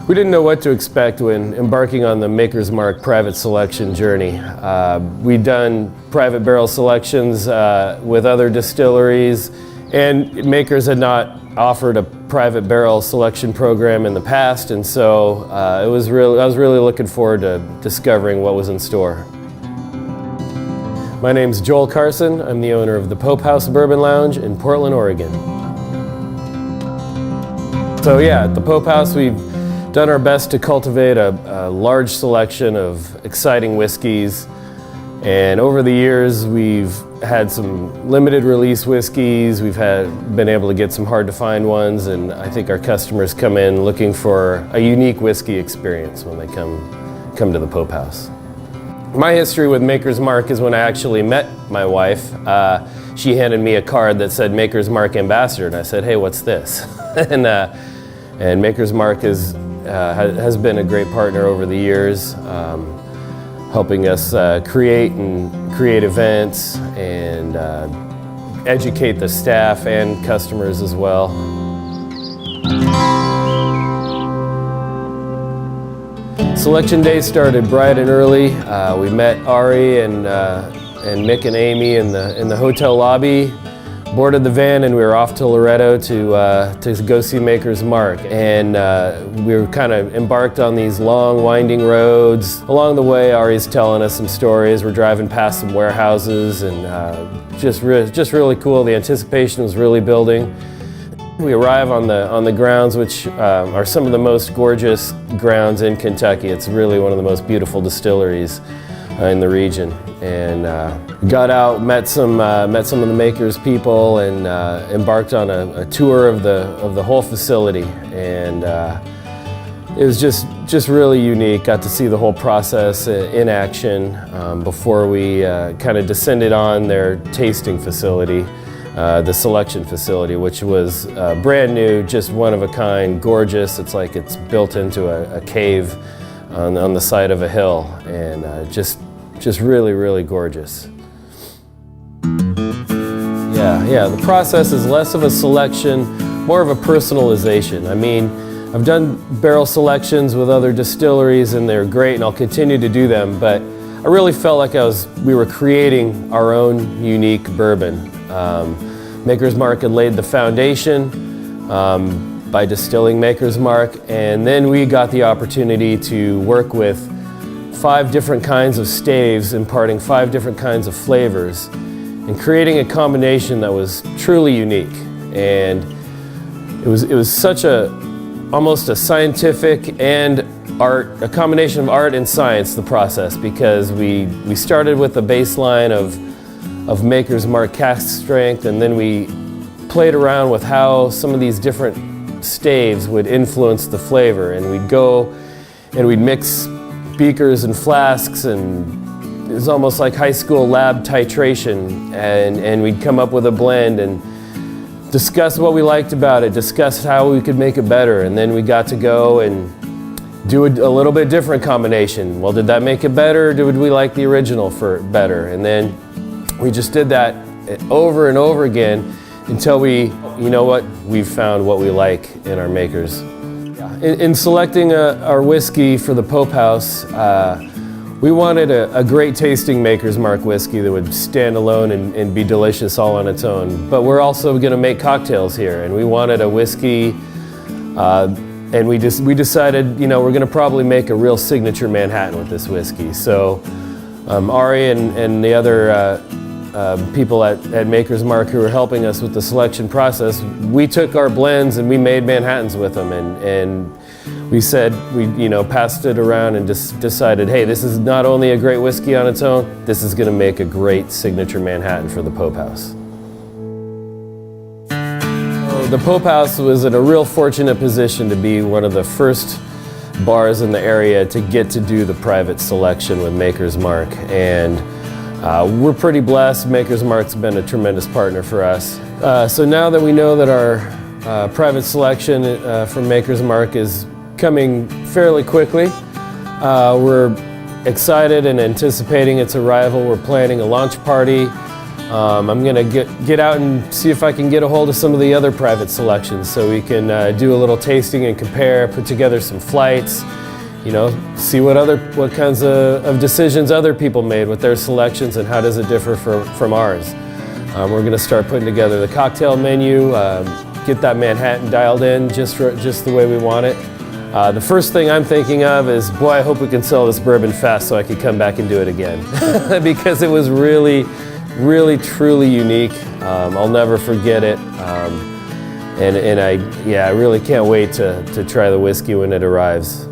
We didn't know what to expect when embarking on the Maker's Mark private selection journey. We'd done private barrel selections with other distilleries, and Makers had not offered a private barrel selection program in the past, and so I was really looking forward to discovering what was in store. My name's Joel Carson. I'm the owner of the Pope House Bourbon Lounge in Portland, Oregon. So yeah, at the Pope House we've done our best to cultivate a large selection of exciting whiskeys, and over the years we've had some limited release whiskeys, we've been able to get some hard to find ones, and I think our customers come in looking for a unique whiskey experience when they come to the Pope House. My history with Maker's Mark is when I actually met my wife. She handed me a card that said Maker's Mark Ambassador, and I said, hey, what's this? and Maker's Mark has been a great partner over the years, helping us create events and educate the staff and customers as well. Selection day started bright and early. We met Ari and Mick and Amy in the hotel lobby, boarded the van, and we were off to Loretto to go see Maker's Mark. And we were kind of embarked on these long, winding roads. Along the way, Ari's telling us some stories. We're driving past some warehouses, and just really cool. The anticipation was really building. We arrive on the grounds, which are some of the most gorgeous grounds in Kentucky. It's really one of the most beautiful distilleries in the region, and got out, met some of the Makers people, and embarked on a tour of the whole facility, and it was just really unique. Got to see the whole process in action before we kind of descended on their tasting facility, the selection facility, which was brand new, just one of a kind, gorgeous. It's like it's built into a cave on the side of a hill, and just really, really gorgeous. Yeah, the process is less of a selection, more of a personalization. I mean, I've done barrel selections with other distilleries, and they're great, and I'll continue to do them, but I really felt like we were creating our own unique bourbon. Maker's Mark had laid the foundation by distilling Maker's Mark, and then we got the opportunity to work with 5 different kinds of staves, imparting 5 different kinds of flavors, and creating a combination that was truly unique. And it was such almost a scientific and art, a combination of art and science, the process, because we started with a baseline of Maker's Mark cask strength, and then we played around with how some of these different staves would influence the flavor, and we'd go and we'd mix beakers and flasks, and it was almost like high school lab titration, and we'd come up with a blend and discuss what we liked about it, discuss how we could make it better, and then we got to go and do a little bit different combination. Well, did that make it better, or did we like the original better? And then we just did that over and over again until we've found what we like in our Makers. In selecting our whiskey for the Pope House, we wanted a great tasting Maker's Mark whiskey that would stand alone and be delicious all on its own. But we're also going to make cocktails here, and we wanted a whiskey, and we decided, we're going to probably make a real signature Manhattan with this whiskey. So Ari and the other people at Maker's Mark who were helping us with the selection process, we took our blends and we made Manhattans with them, and we said, we passed it around and just decided, hey, this is not only a great whiskey on its own, this is going to make a great signature Manhattan for the Pope House. The Pope House was in a real fortunate position to be one of the first bars in the area to get to do the private selection with Maker's Mark, and we're pretty blessed. Maker's Mark's been a tremendous partner for us. So now that we know that our private selection from Maker's Mark is coming fairly quickly, we're excited and anticipating its arrival. We're planning a launch party I'm gonna get out and see if I can get a hold of some of the other private selections so we can do a little tasting and compare, put together some flights, you know, see what kinds of decisions other people made with their selections and how does it differ from ours. We're gonna start putting together the cocktail menu, get that Manhattan dialed in just the way we want it. The first thing I'm thinking of is, boy, I hope we can sell this bourbon fast so I can come back and do it again. Because it was really, truly unique. I'll never forget it. And I really can't wait to try the whiskey when it arrives.